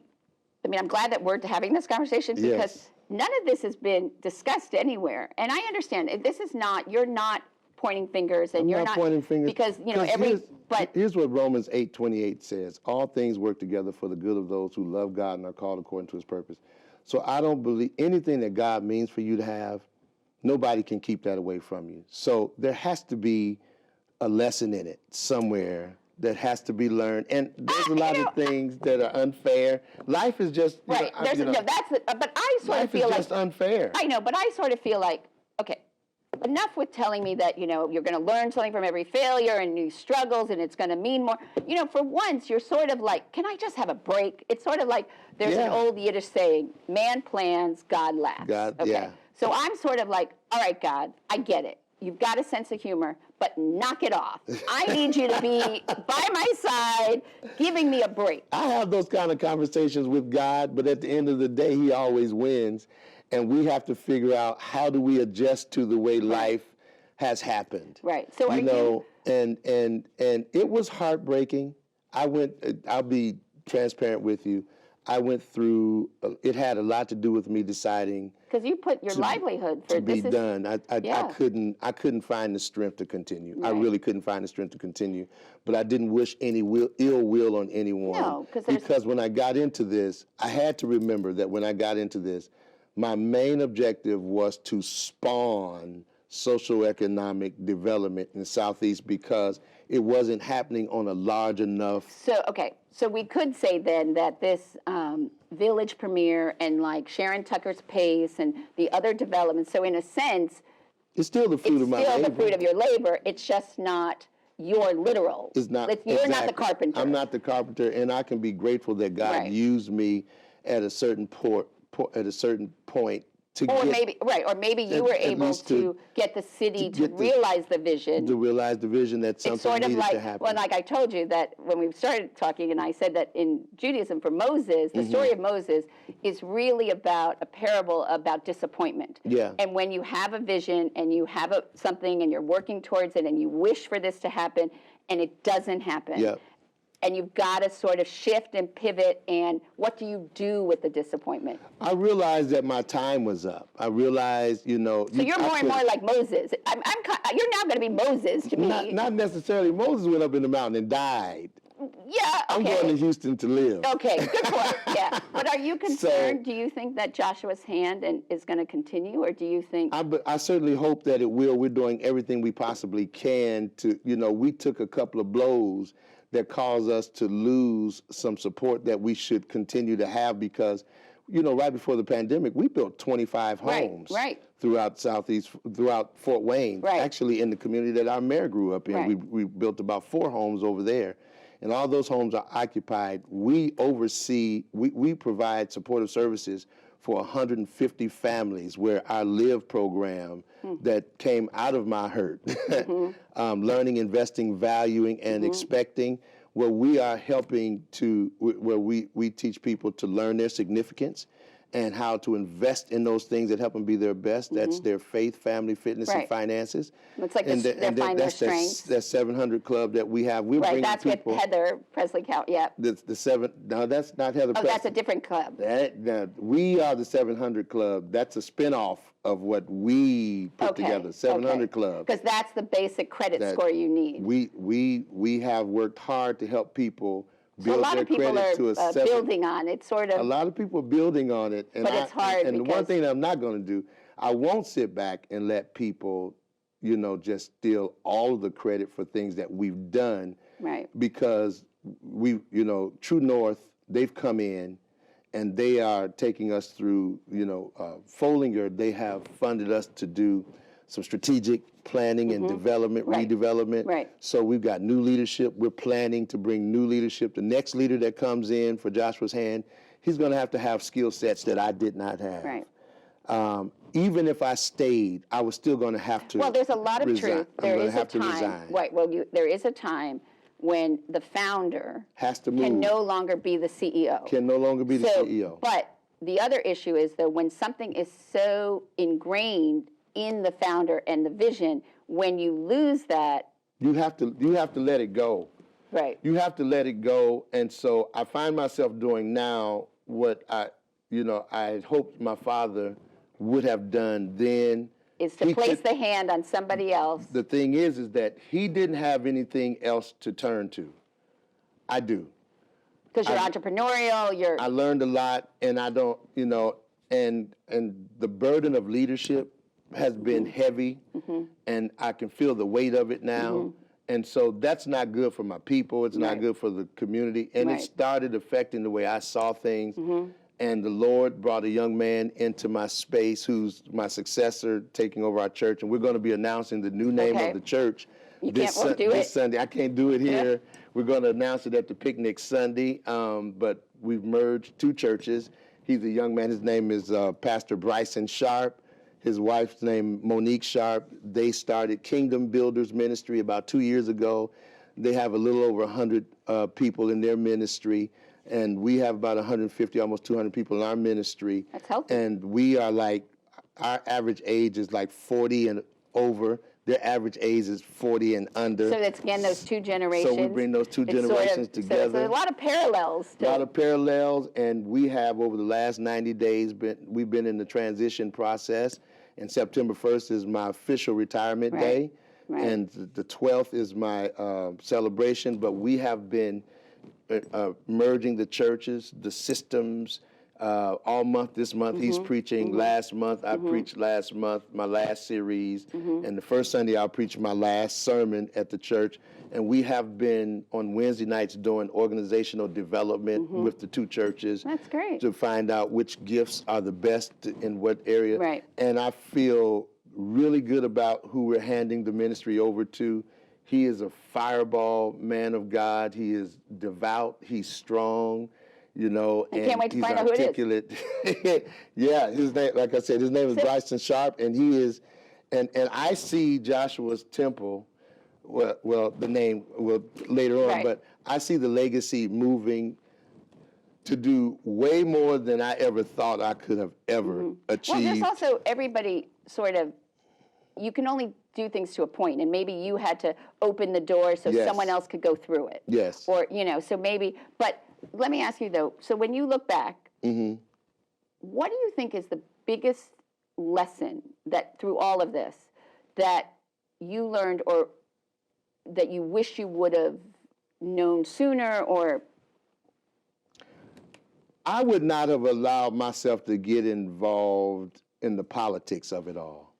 I'm glad that we're having this conversation because none of this has been discussed anywhere. And I understand this is not, you're not pointing fingers, and you're not pointing fingers because here's what Romans 8:28 says: all things work together for the good of those who love God and are called according to His purpose. So I don't believe anything that God means for you to have, nobody can keep that away from you. So there has to be a lesson in it somewhere that has to be learned. And there's a lot of things that are unfair. Life is just but I sort of feel life is just unfair. I know, but I sort of feel like, okay, enough with telling me that, you're going to learn something from every failure and new struggles and it's going to mean more. For once, you're sort of like, can I just have a break? It's sort of like there's an old Yiddish saying, man plans, God laughs. So I'm sort of like, all right, God, I get it. You've got a sense of humor, but knock it off. I need you to be by my side, giving me a break. I have those kind of conversations with God, but at the end of the day, He always wins. And we have to figure out, how do we adjust to the way life has happened. Right. So and it was heartbreaking. I'll be transparent with you. I went through, it had a lot to do with me deciding. Because you put your livelihood for to be done. I couldn't find the strength to continue. Right. I really couldn't find the strength to continue. But I didn't wish any ill will on anyone. No, because when I got into this, I had to remember that when I got into this, my main objective was to spawn socioeconomic development in the Southeast, because it wasn't happening on a large enough. So we could say then that this Village Premier and like Sharon Tucker's Pace and the other developments, so in a sense, it's still the fruit of my labor. It's still the fruit of your labor. It's just not your literal. It's not. You're not the carpenter. I'm not the carpenter, and I can be grateful that God used me at a certain point to Or get maybe, right, or maybe you at- were at able least to get the city to get the- realize the vision. to realize the vision that It's something sort of needed like, to happen. well, like I told you that when we started talking, and I said that in Judaism for Moses, the story of Moses is really about a parable about disappointment. Yeah. And when you have a vision and you have something and you're working towards it and you wish for this to happen and it doesn't happen. Yeah. And you've got to sort of shift and pivot, and what do you do with the disappointment? I realized that my time was up. I realized, So you're more and more like Moses. You're now going to be Moses to me. Not necessarily. Moses went up in the mountain and died. Yeah, I'm okay. going to Houston to live. Okay, good point. Yeah, but are you concerned? Do you think that Joshua's hand is going to continue, or do you think? I certainly hope that it will. We're doing everything we possibly can to, we took a couple of blows that caused us to lose some support that we should continue to have because, right before the pandemic, we built 25 homes throughout Fort Wayne, actually in the community that our mayor grew up in. Right. We built about 4 homes over there. And all those homes are occupied. We provide supportive services for 150 families where our LIVE program that came out of my hurt, learning, investing, valuing, and expecting, where we are helping where we teach people to learn their significance and how to invest in those things that help them be their best. That's their faith, family, fitness, and finances. It's like they find their strengths. That 700 Club that we have. We're bringing that's people, with Heather Presley Count. Yeah. No, that's not Heather. Oh, that's a different club. We are the 700 Club. That's a spinoff of what we put together. 700 Club. Because that's the basic credit score you need. We have worked hard to help people build a lot their of people credit are to a building on it, sort of. A lot of people are building on it, but it's hard. And the one thing that I'm not going to do, I won't sit back and let people, just steal all of the credit for things that we've done. Right. Because True North, they've come in, and they are taking us through. Follinger, they have funded us to do some strategic planning and development, redevelopment. Right. So we've got new leadership. We're planning to bring new leadership. The next leader that comes in for Joshua's hand, he's going to have skill sets that I did not have. Right. Even if I stayed, I was still going to have to. Well, there's a lot of truth. There is a time. Resign. Right. Well, there is a time when the founder has to move. Can no longer be the CEO. Can no longer be the CEO. But the other issue is that when something is so ingrained in the founder and the vision, when you lose that, you have to let it go. Right. You have to let it go. And so I find myself doing now what I had hoped my father would have done then. Is to place the hand on somebody else. The thing is that he didn't have anything else to turn to. I do. Because you're entrepreneurial, I learned a lot, and I don't, and the burden of leadership has been heavy, and I can feel the weight of it now. And so that's not good for my people. It's not good for the community. And it started affecting the way I saw things. And the Lord brought a young man into my space who's my successor taking over our church. And we're going to be announcing the new name of the church this Sunday. I can't do it here. Yeah. We're going to announce it at the picnic Sunday. But we've merged 2 churches. He's a young man. His name is Pastor Bryson Sharp. His wife's name, Monique Sharp. They started Kingdom Builders Ministry about 2 years ago. They have a little over 100 people in their ministry, and we have about 150, almost 200 people in our ministry. That's healthy. And we are our average age is 40 and over. Their average age is 40 and under. So that's, again, those 2 generations. So we bring those 2 generations together. So there's a lot of parallels. A lot of parallels, and we have, over the last 90 days, we've been in the transition process. And September 1st is my official retirement day. Right. And the 12th is my celebration. But we have been merging the churches, the systems, all month. This month he's preaching. Last month I preached last month, my last series. And the first Sunday I'll preach my last sermon at the church. And we have been on Wednesday nights doing organizational development with the 2 churches. That's great. To find out which gifts are the best in what area. Right. And I feel really good about who we're handing the ministry over to. He is a fireball man of God. He is devout. He's strong. you know, I can't wait to he's find out who it is. articulate. Yeah, his name, like I said, his name is Bryson Sharp, and he is, and I see Joshua's Temple, well, the name will later on, Right. but I see the legacy moving to do way more than I ever thought I could have ever achieved. Well, there's also everybody sort of, you can only do things to a point, and maybe you had to open the door so Yes. someone else could go through it. Yes. Or, you know, so maybe, but let me ask you though, so when you look back, what do you think is the biggest lesson that through all of this that you learned or that you wish you would have known sooner or? I would not have allowed myself to get involved in the politics of it all.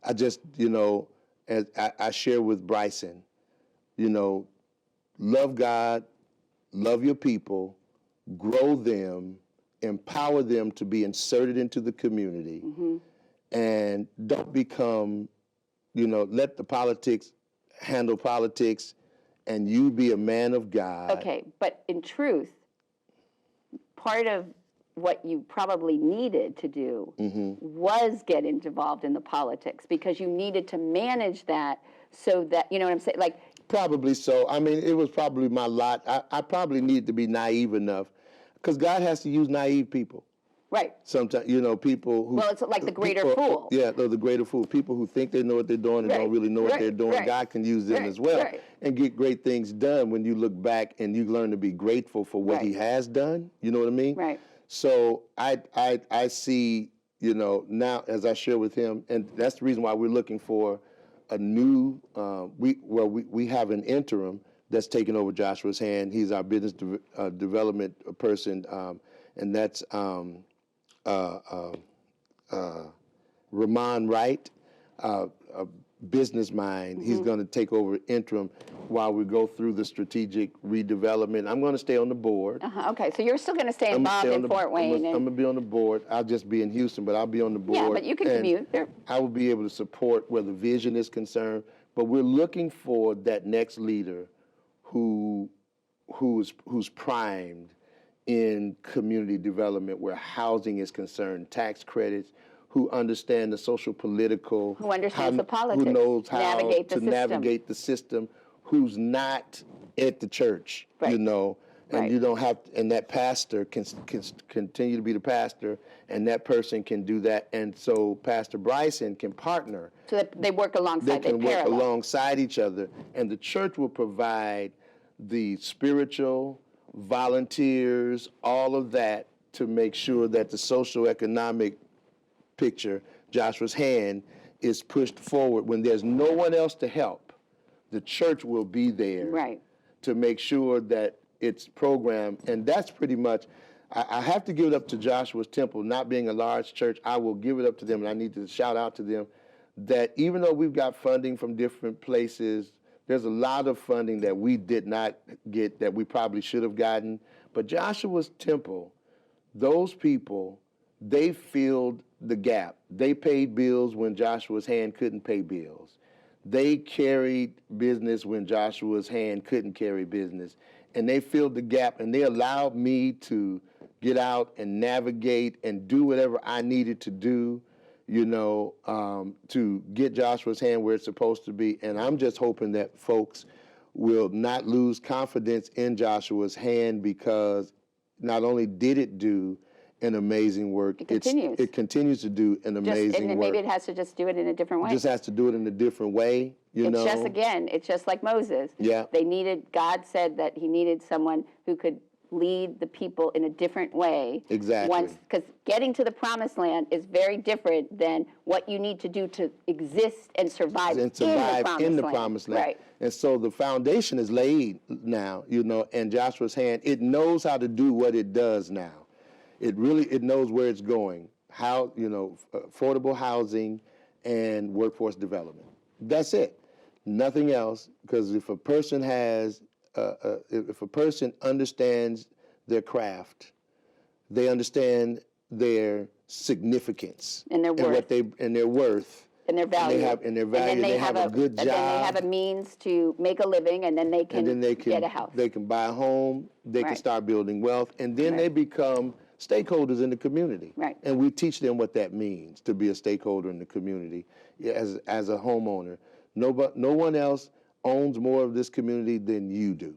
I just, you know, as I share with Bryson, you know, love God, love your people, grow them, empower them to be inserted into the community, and don't become, you know, let the politics handle politics, and you be a man of God. Okay, but in truth, part of what you probably needed to do was get involved in the politics because you needed to manage that so that, you know what I'm saying? Like, probably so. I mean, it was probably my lot. I probably needed to be naive enough because God has to use naive people. Right. Sometimes, you know, people who... Well, it's like the greater fool. Yeah, the greater fool. People who think they know what they're doing and don't really know what they're doing. God can use them as well and get great things done when you look back and you learn to be grateful for what he has done. You know what I mean? Right. So I see, you know, now as I share with him, and that's the reason why we're looking for a new, we have an interim that's taken over Joshua's hand. He's our business development person, and that's Ramon Wright, a business mind. He's going to take over interim while we go through the strategic redevelopment. I'm going to stay on the board. Okay, so you're still going to stay involved in Fort Wayne. I'm going to be on the board. I'll just be in Houston, but I'll be on the board. Yeah, but you can commute. I will be able to support where the vision is concerned. But we're looking for that next leader who's primed in community development where housing is concerned, tax credits, who understand the social political, who understands the politics, who knows how navigate to navigate the system, who's not at the church, you know, and you don't have, and that pastor can continue to be the pastor, and that person can do that, and so Pastor Bryson can partner. So that they work alongside, they can work alongside each other, and the church will provide the spiritual, volunteers, all of that to make sure that the social economic picture, Joshua's hand, is pushed forward. When there's no one else to help, the church will be there to make sure that it's programmed. And that's pretty much, I have to give it up to Joshua's Temple, not being a large church. I will give it up to them, and I need to shout out to them that even though we've got funding from different places, there's a lot of funding that we did not get that we probably should have gotten. But Joshua's Temple, those people, they filled the gap. They paid bills when Joshua's hand couldn't pay bills. They carried business when Joshua's hand couldn't carry business. And they filled the gap, and they allowed me to get out and navigate and do whatever I needed to do, you know, to get Joshua's hand where it's supposed to be. And I'm just hoping that folks will not lose confidence in Joshua's hand, because not only did it do an amazing work, it continues to do an amazing work. Maybe it has to just do it in a different way. It just has to do it in a different way, you know. It's just like Moses. Yeah. God said that he needed someone who could lead the people in a different way. Exactly. Because getting to the promised land is very different than what you need to do to exist and survive, in the promised land. Right. And so the foundation is laid now, you know, and Joshua's hand, it knows how to do what it does now. It knows where it's going, how, you know, affordable housing and workforce development. That's it. Nothing else, because if a person has, if a person understands their craft, they understand their significance and their worth. And their worth. And their value. And they have a good job. And then they have a means to make a living, and then they can, get a house. They can buy a home, they can start building wealth, and then they become stakeholders in the community. Right. And we teach them what that means to be a stakeholder in the community as a homeowner. No one else owns more of this community than you do.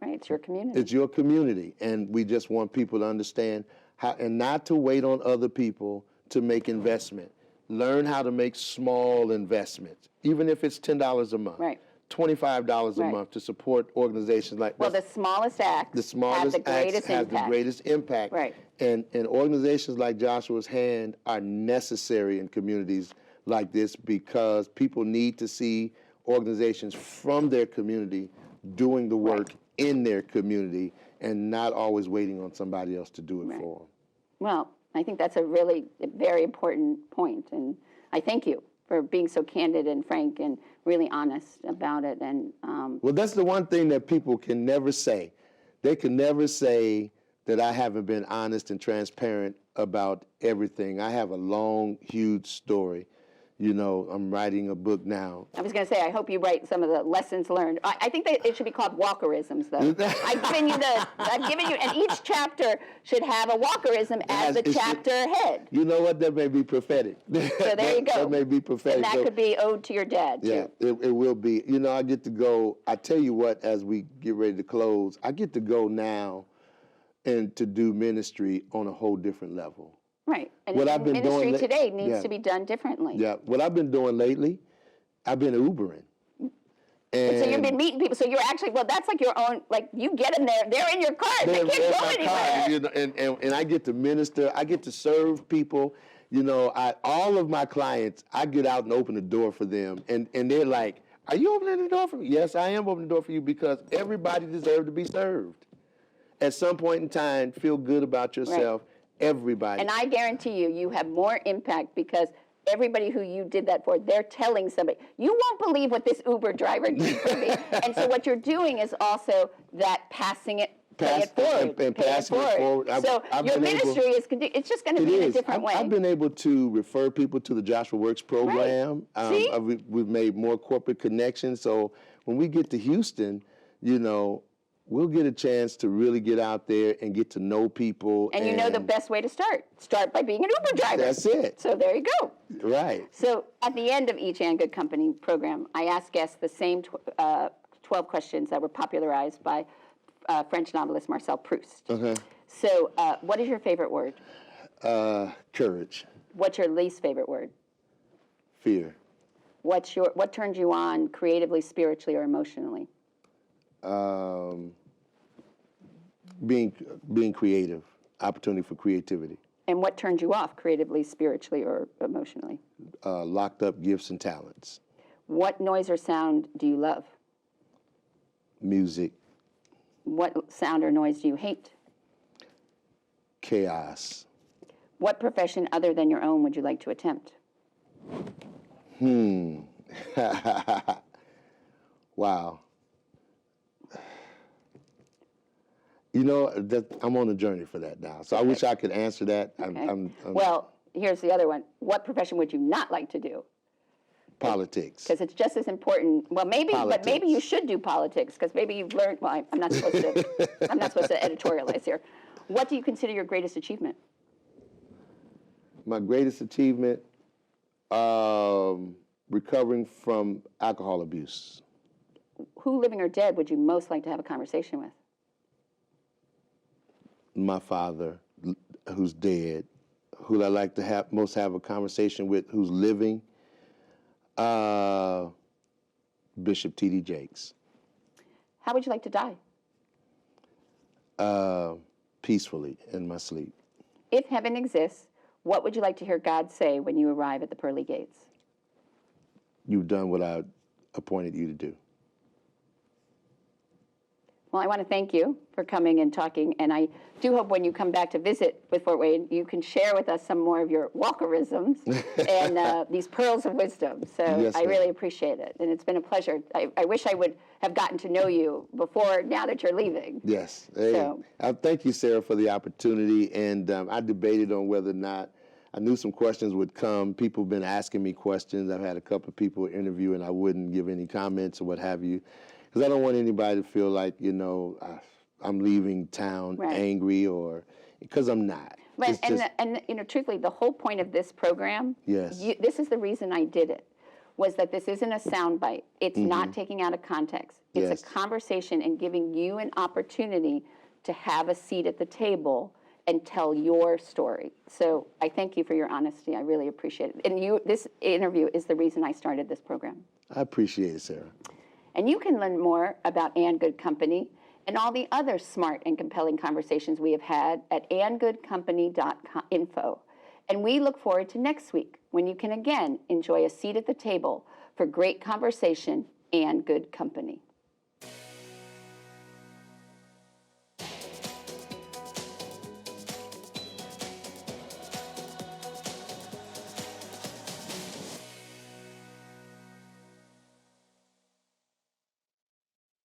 Right, it's your community. It's your community, and we just want people to understand how, and not to wait on other people to make investment. Learn how to make small investments, even if it's $10 a month. Right. $25 a month to support organizations like the smallest acts have the greatest impact. Right. And organizations like Joshua's Hand are necessary in communities like this because people need to see organizations from their community doing the work in their community and not always waiting on somebody else to do it for them. Well, I think that's a really very important point, and I thank you for being so candid and frank and really honest about it. And well, that's the one thing that people can never say. They can never say that I haven't been honest and transparent about everything. I have a long, huge story. You know, I'm writing a book now. I was going to say, I hope you write some of the lessons learned. I think that it should be called walkerisms, though. I've given you, and each chapter should have a walkerism as the chapter head. You know what? That may be prophetic. So there you go. That may be prophetic. And that could be ode to your dad, too. Yeah, it will be. You know, I get to go, I tell you what, as we get ready to close, I get to go now and to do ministry on a whole different level. Right. And ministry today needs to be done differently. Yeah. What I've been doing lately, I've been Ubering. And so you've been meeting people. So you're actually, that's like your own, like you get in there, they're in your car. They can't go anywhere. You know, and I get to minister. I get to serve people. You know, all of my clients, I get out and open the door for them. And they're like, are you opening the door for me? Yes, I am opening the door for you because everybody deserves to be served. At some point in time, feel good about yourself. Right. Everybody. And I guarantee you have more impact because everybody who you did that for, they're telling somebody. You won't believe what this Uber driver did for me. And so what you're doing is also that passing it, pay it forward. And passing it forward. So your ministry it's just going to be in a different way. I've been able to refer people to the Joshua Works program. Right. We've made more corporate connections. So when we get to Houston, you know, we'll get a chance to really get out there and get to know people. And you know the best way to start. Start by being an Uber driver. That's it. So there you go. Right. So at the end of each And Good Company program, I ask guests the same 12 questions that were popularized by French novelist Marcel Proust. Okay. So what is your favorite word? Courage. What's your least favorite word? Fear. What turns you on creatively, spiritually, or emotionally? Being creative, opportunity for creativity. And what turns you off creatively, spiritually, or emotionally? Locked up gifts and talents. What noise or sound do you love? Music. What sound or noise do you hate? Chaos. What profession other than your own would you like to attempt? Wow. You know, I'm on a journey for that now. So I wish I could answer that. Okay. Well, here's the other one. What profession would you not like to do? Politics. Because it's just as important. Well, maybe, politics. But maybe you should do politics because maybe you've learned. Well, I'm not supposed to. I'm not supposed to editorialize here. What do you consider your greatest achievement? My greatest achievement, recovering from alcohol abuse. Who, living or dead, would you most like to have a conversation with? My father, who's dead. Who I like to most have a conversation with, who's living. Bishop T.D. Jakes. How would you like to die? Peacefully in my sleep. If heaven exists, what would you like to hear God say when you arrive at the pearly gates? You've done what I appointed you to do. Well, I want to thank you for coming and talking, and I do hope when you come back to visit with Fort Wayne, you can share with us some more of your walkerisms and these pearls of wisdom. So yes, I really appreciate it, and it's been a pleasure. I wish I would have gotten to know you before, now that you're leaving. Yes. Hey, thank you, Sarah, for the opportunity, and I debated on whether or not I knew some questions would come. People have been asking me questions. I've had a couple of people interview, and I wouldn't give any comments or what have you, because I don't want anybody to feel like, I'm leaving town angry, or because I'm not. Right, and truthfully, the whole point of this program, Yes. This is the reason I did it, was that this isn't a soundbite. It's not taking out of context. It's Yes. a conversation and giving you an opportunity to have a seat at the table and tell your story. So I thank you for your honesty. I really appreciate it. And this interview is the reason I started this program. I appreciate it, Sarah. And you can learn more about And Good Company and all the other smart and compelling conversations we have had at andgoodcompany.info. And we look forward to next week when you can again enjoy a seat at the table for great conversation and good company.